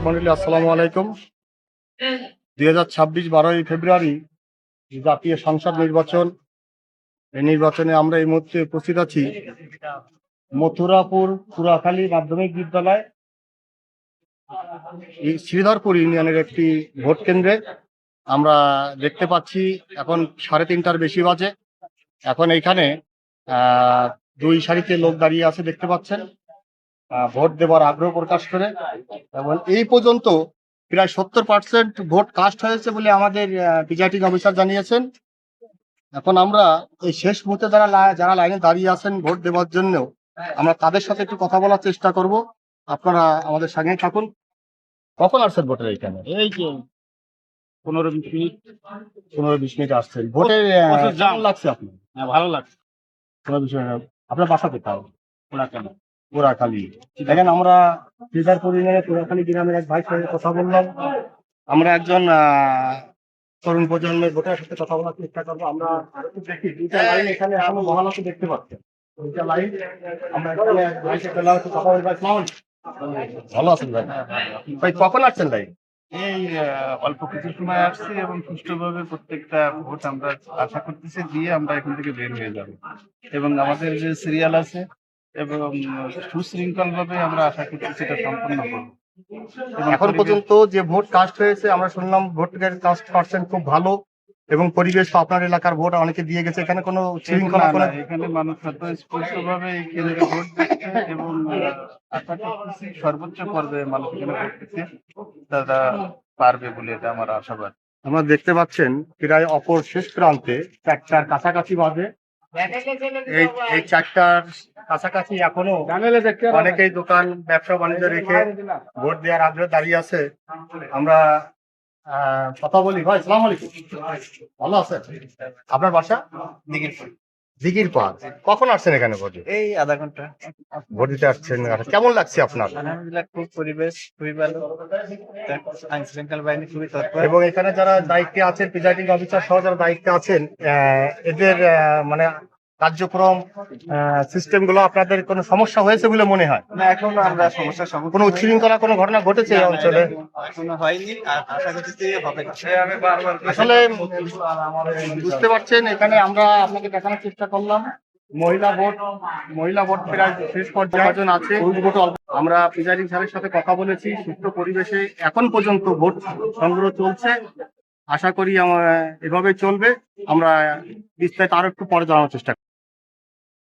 দর্শক মন্ডলী, আসসালামু আলাইকুম। 2026 12ই ফেব্রুয়ারি জাতীয় সংসদ নির্বাচন। এই নির্বাচনে আমরা এই মুহূর্তে উপস্থিত আছি মথুরাপুর পুরাখালী মাধ্যমিক বিদ্যালয় এই শ্রীধরপুর ইউনিয়নের একটি ভোট কেন্দ্রে। আমরা দেখতে পাচ্ছি এখন 3:30টার বেশি বাজে। এখন এইখানে দুই সারিতে লোক দাঁড়িয়ে আছে, দেখতে পাচ্ছেন, ভোট দেওয়ার আগ্রহ প্রকাশ করে। এবং এই পর্যন্ত প্রায় 70% ভোট কাস্ট হয়েছে বলে আমাদের প্রিজাইডিং অফিসার জানিয়েছেন। এখন আমরা এই শেষ মুহূর্তে যারা লাইনে দাঁড়িয়ে আছেন ভোট দেওয়ার জন্য, আমরা তাদের সাথে একটু কথা বলার চেষ্টা করব। আপনারা আমাদের সঙ্গেই থাকুন। কখন আসছেন ভোটের এইখানে? এই যে 15-20 মিনিট আসছেন। ভোটের কেমন লাগছে আপনার? ভালো লাগছে। 15-20 মিনিট। আপনার বাসা কোথায়? কেন পুরাখালী। দেখেন, আমরা শ্রীধরপুর ইউনিয়নের পুরাখালী গ্রামের এক ভাইয়ের সঙ্গে কথা বললাম। আমরা একজন তরুণ প্রজন্মের ভোটারের সাথে কথা বলার চেষ্টা করবো। আমরা দেখি দুইটা লাইন এখানে এখনো মহালক্ষে দেখতে পাচ্ছেন। দুইটা লাইন আমরা এখানে ভাইয়ের সাথে কথা বলবো। ভালো আছেন ভাই? ভাই কখন আসছেন ভাই? এই অল্প কিছু সময় আসছি এবং সুষ্ঠুভাবে প্রত্যেকটা ভোট আমরা আশা করতেছি দিয়ে আমরা এখান থেকে বের হয়ে যাব এবং আমাদের যে সিরিয়াল আছে এবং সুশৃঙ্খল ভাবে আমরা আশা করতেছি এটা সম্পন্ন করব। এখন পর্যন্ত যে ভোট কাস্ট হয়েছে আমরা শুনলাম ভোটের কাস্ট পার্সেন্ট খুব ভালো এবং পরিবেশ আপনার এলাকার ভোট অনেকে দিয়ে গেছে। এখানে কোনো শৃঙ্খলা এখানে মানুষ স্পষ্ট ভাবে এই কেন্দ্রে ভোট দিচ্ছে এবং আশা করতেছি সর্বোচ্চ পর্যায়ে মানুষ এখানে ভোট দিচ্ছে, তারা পারবে বলে এটা আমার আশাবাদ। আমরা দেখতে পাচ্ছেন প্রায় অপর শেষ প্রান্তে 4টার কাছাকাছি বাজে। এই 4টার কাছাকাছি এখনো অনেকেই দোকান ব্যবসা বাণিজ্য রেখে ভোট দেওয়ার আগ্রহে দাঁড়িয়ে আছে। আমরা কথা বলি। ভাই আসসালামু আলাইকুম, ভালো আছেন? আপনার বাসা দিঘির পাড়। কখন আসছেন এখানে ভোটে? এই আধা ঘন্টা ভোট দিতে আসছেন। কেমন লাগছে আপনার? আলহামদুলিল্লাহ, খুব পরিবেশ খুবই ভালো, আইন শৃঙ্খলা বাহিনী খুবই তৎপর এবং এখানে যারা দায়িত্বে আছেন, প্রিজাইডিং অফিসার সহ যারা দায়িত্বে আছেন, এদের মানে কার্যক্রম সিস্টেম গুলো আপনাদের কোনো সমস্যা হয়েছে বলে মনে হয় না? এখন আমরা সমস্যার সম্মুখীন কোনো উচ্ছৃঙ্খলা কোনো ঘটনা ঘটেছে এই অঞ্চলে? এখনো হয়নি, আর আশা করতেছি হবে না। আসলে বুঝতে পারছেন, এখানে আমরা আপনাকে দেখানোর চেষ্টা করলাম মহিলা ভোট প্রায় শেষ পর্যায়ে আছে। আমরা প্রিজাইডিং স্যারের সাথে কথা বলেছি। সুস্থ পরিবেশে এখন পর্যন্ত ভোট সংগ্রহ চলছে। আশা করি এভাবে চলবে। আমরা বিস্তারিত আরো একটু পরে জানানোর চেষ্টা